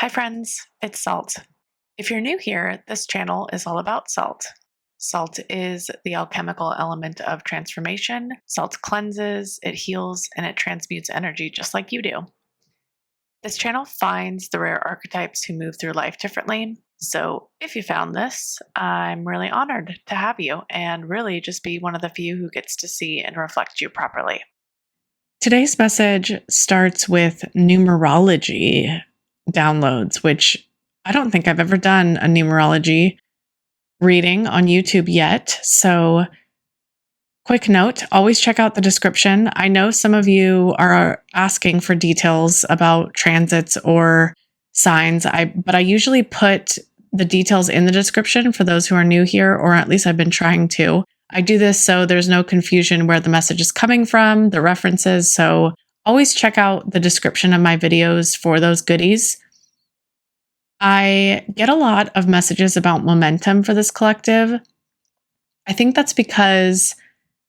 Hi friends, it's Salt. If you're new here, this channel is all about salt. Salt is the alchemical element of transformation. Salt cleanses, it heals, and it transmutes energy just like you do. This channel finds the rare archetypes who move through life differently. So if you found this, I'm really honored to have you and really just be one of the few who gets to see and reflect you properly. Today's message starts with numerology downloads, which I don't think I've ever done a numerology reading on YouTube yet. So, quick note, always check out the description. I know some of you are asking for details about transits or signs, but I usually put the details in the description for those who are new here, or at least I've been trying to. I do this so there's no confusion where the message is coming from, the references. So always check out the description of my videos for those goodies. I get a lot of messages about momentum for this collective. I think that's because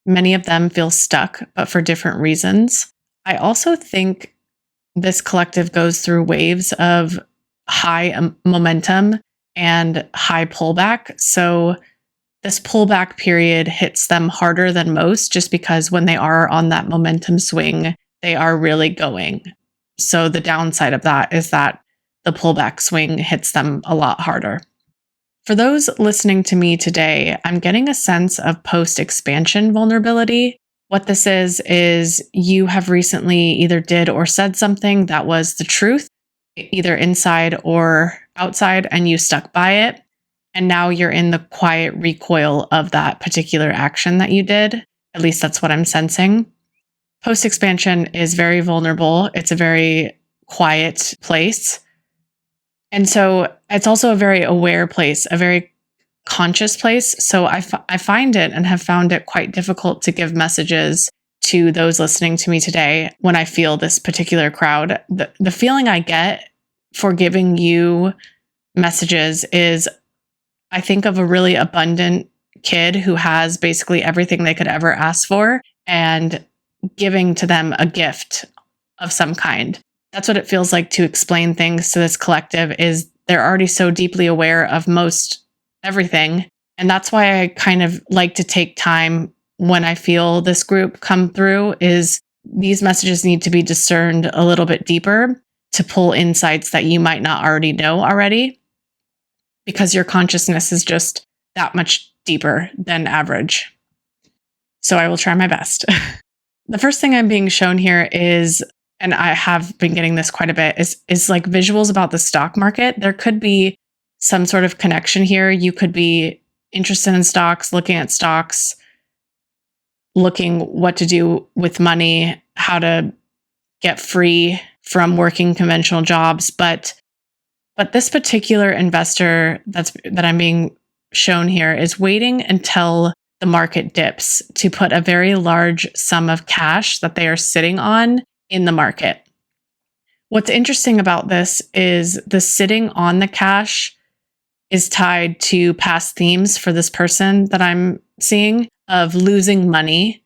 many of them feel stuck, but for different reasons. I also think this collective goes through waves of high momentum and high pullback. So this pullback period hits them harder than most just because when they are on that momentum swing, they are really going. So the downside of that is that the pullback swing hits them a lot harder. For those listening to me today, I'm getting a sense of post-expansion vulnerability. What this is you have recently either did or said something that was the truth, either inside or outside, and you stuck by it. And now you're in the quiet recoil of that particular action that you did. At least that's what I'm sensing. Post-expansion is very vulnerable. It's a very quiet place. And so it's also a very aware place, a very conscious place. So I find it and have found it quite difficult to give messages to those listening to me today when I feel this particular crowd. The feeling I get for giving you messages is I think of a really abundant kid who has basically everything they could ever ask for and giving to them a gift of some kind. That's what it feels like to explain things to this collective is they're already so deeply aware of most everything. And that's why I kind of like to take time when I feel this group come through is these messages need to be discerned a little bit deeper to pull insights that you might not already know already because your consciousness is just that much deeper than average. So I will try my best. The first thing I'm being shown here is, and I have been getting this quite a bit, is like visuals about the stock market. There could be some sort of connection here. You could be interested in stocks, looking at stocks, looking what to do with money, how to get free from working conventional jobs. But this particular investor that I'm being shown here is waiting until the market dips to put a very large sum of cash that they are sitting on in the market. What's interesting about this is the sitting on the cash is tied to past themes for this person that I'm seeing of losing money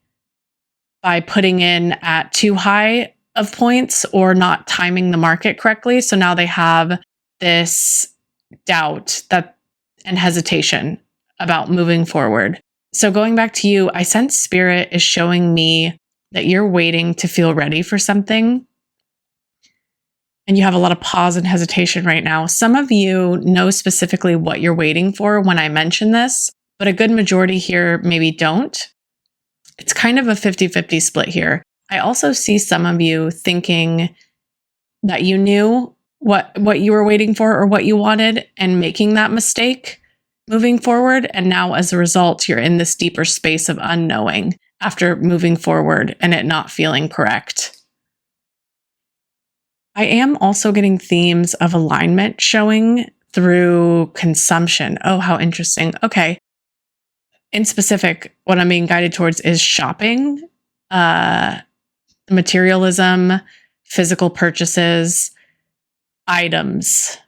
by putting in at too high of points or not timing the market correctly. So now they have this doubt and hesitation about moving forward. So going back to you, I sense spirit is showing me that you're waiting to feel ready for something. And you have a lot of pause and hesitation right now. Some of you know specifically what you're waiting for when I mention this, but a good majority here maybe don't. It's kind of a 50-50 split here. I also see some of you thinking that you knew what you were waiting for or what you wanted and making that mistake moving forward. And now as a result, you're in this deeper space of unknowing after moving forward and it not feeling correct. I am also getting themes of alignment showing through consumption. Oh, how interesting. Okay. In specific, what I'm being guided towards is shopping, materialism, physical purchases, items.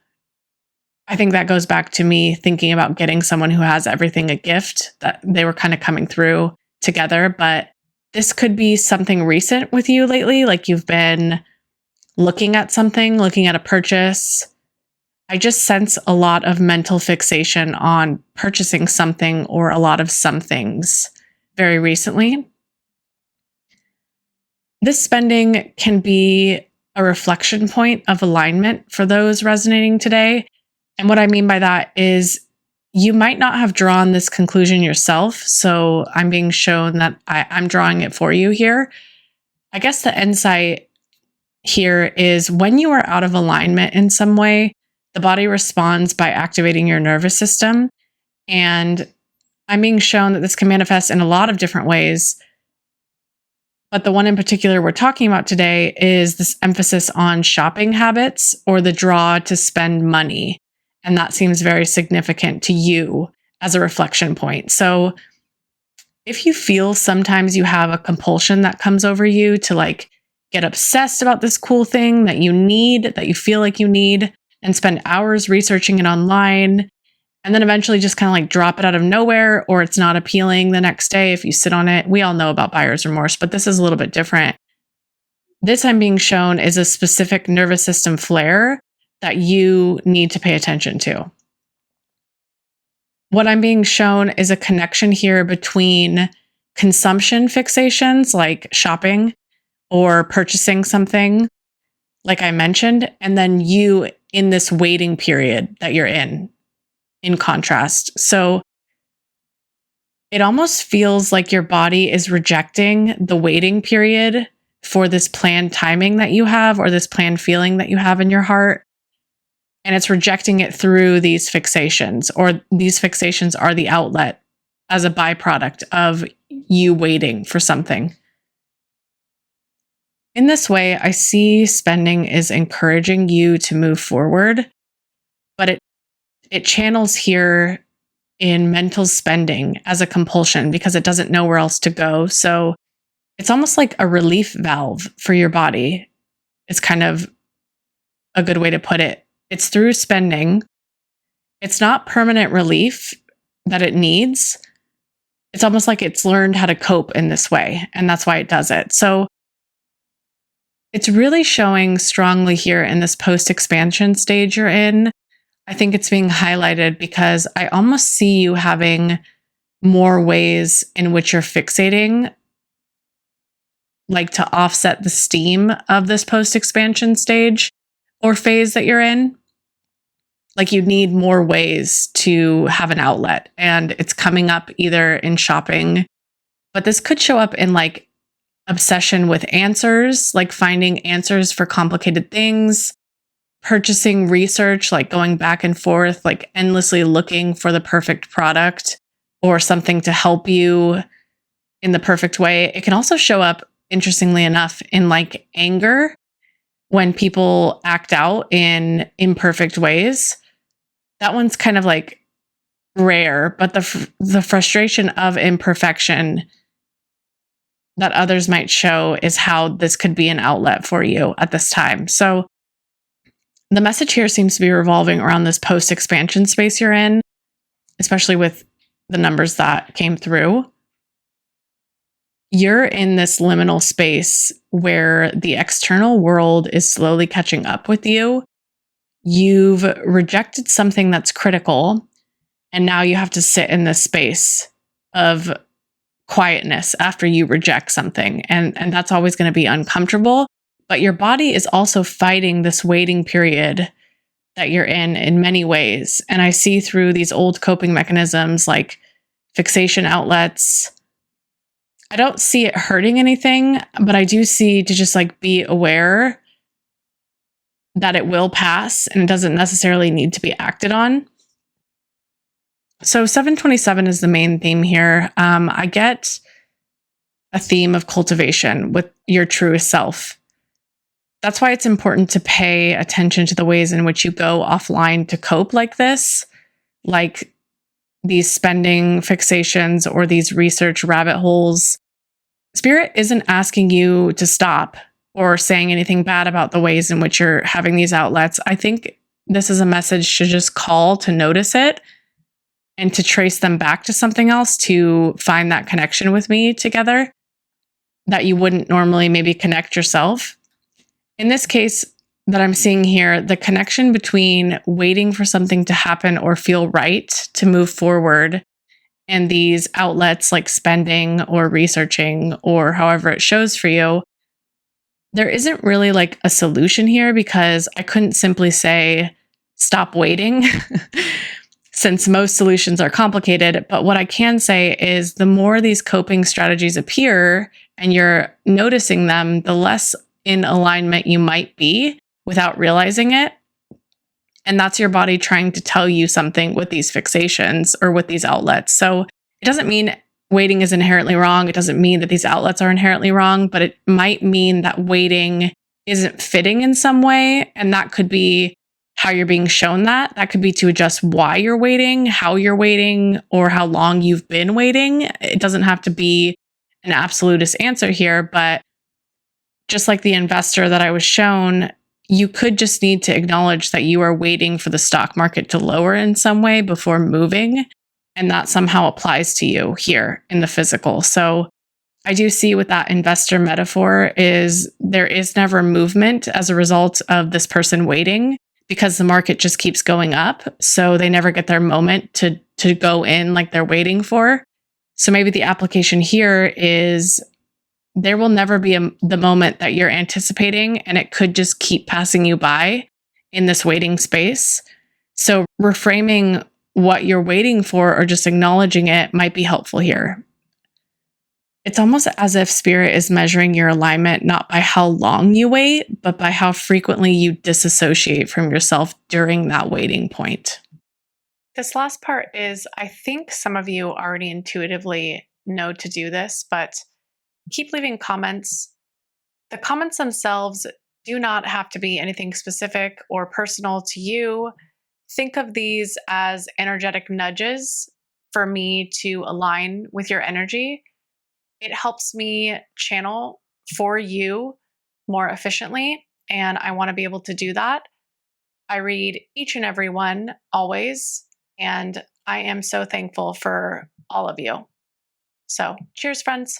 I think that goes back to me thinking about getting someone who has everything a gift, that they were kind of coming through together. But this could be something recent with you lately, like you've been looking at something, looking at a purchase, I just sense a lot of mental fixation on purchasing something or a lot of some things very recently. This spending can be a reflection point of alignment for those resonating today. And what I mean by that is you might not have drawn this conclusion yourself. So I'm being shown that I'm drawing it for you here. I guess the insight here is when you are out of alignment in some way, the body responds by activating your nervous system. And I'm being shown that this can manifest in a lot of different ways. But the one in particular we're talking about today is this emphasis on shopping habits or the draw to spend money. And that seems very significant to you as a reflection point. So if you feel sometimes you have a compulsion that comes over you to like get obsessed about this cool thing that you need, that you feel like you need, and spend hours researching it online, and then eventually just kind of like drop it out of nowhere, or it's not appealing the next day if you sit on it. We all know about buyer's remorse, but this is a little bit different. This I'm being shown is a specific nervous system flare that you need to pay attention to. What I'm being shown is a connection here between consumption fixations like shopping or purchasing something, like I mentioned, and then you in this waiting period that you're in contrast. So it almost feels like your body is rejecting the waiting period for this planned timing that you have or this planned feeling that you have in your heart. And it's rejecting it through these fixations, or these fixations are the outlet as a byproduct of you waiting for something. In this way, I see spending is encouraging you to move forward, but it channels here in mental spending as a compulsion because it doesn't know where else to go. So it's almost like a relief valve for your body. It's kind of a good way to put it. It's through spending. It's not permanent relief that it needs. It's almost like it's learned how to cope in this way, and that's why it does it. So it's really showing strongly here in this post-expansion stage you're in. I think it's being highlighted because I almost see you having more ways in which you're fixating, like to offset the steam of this post-expansion stage or phase that you're in. Like you need more ways to have an outlet, and it's coming up either in shopping, but this could show up in like obsession with answers, like finding answers for complicated things, purchasing research, like going back and forth, like endlessly looking for the perfect product or something to help you in the perfect way. It can also show up, interestingly enough, in like anger when people act out in imperfect ways. That one's kind of like rare, but the frustration of imperfection that others might show is how this could be an outlet for you at this time. So the message here seems to be revolving around this post-expansion space you're in, especially with the numbers that came through. You're in this liminal space where the external world is slowly catching up with you. You've rejected something that's critical, and now you have to sit in this space of quietness after you reject something. And that's always going to be uncomfortable. But your body is also fighting this waiting period that you're in many ways. And I see through these old coping mechanisms like fixation outlets. I don't see it hurting anything, but I do see to just like be aware that it will pass and it doesn't necessarily need to be acted on. So 727 is the main theme here. I get a theme of cultivation with your truest self. That's why it's important to pay attention to the ways in which you go offline to cope like this, like these spending fixations or these research rabbit holes. Spirit isn't asking you to stop or saying anything bad about the ways in which you're having these outlets. I think this is a message to just call to notice it and to trace them back to something else, to find that connection with me together that you wouldn't normally maybe connect yourself. In this case, that I'm seeing here, the connection between waiting for something to happen or feel right to move forward and these outlets like spending or researching or however it shows for you, there isn't really like a solution here because I couldn't simply say, stop waiting, since most solutions are complicated. But what I can say is the more these coping strategies appear and you're noticing them, the less in alignment you might be without realizing it. And that's your body trying to tell you something with these fixations or with these outlets. So it doesn't mean waiting is inherently wrong. It doesn't mean that these outlets are inherently wrong, but it might mean that waiting isn't fitting in some way. And that could be how you're being shown that. That could be to adjust why you're waiting, how you're waiting, or how long you've been waiting. It doesn't have to be an absolutist answer here, but just like the investor that I was shown, you could just need to acknowledge that you are waiting for the stock market to lower in some way before moving. And that somehow applies to you here in the physical. So I do see with that investor metaphor is there is never movement as a result of this person waiting because the market just keeps going up. So they never get their moment to go in like they're waiting for. So maybe the application here is there will never be the moment that you're anticipating, and it could just keep passing you by in this waiting space. So reframing what you're waiting for or just acknowledging it might be helpful here. It's almost as if spirit is measuring your alignment not by how long you wait, but by how frequently you disassociate from yourself during that waiting point. This last part is, I think some of you already intuitively know to do this, but keep leaving comments. The comments themselves do not have to be anything specific or personal to you. Think of these as energetic nudges for me to align with your energy. It helps me channel for you more efficiently, and I want to be able to do that. I read each and every one always, and I am so thankful for all of you. So, cheers, friends.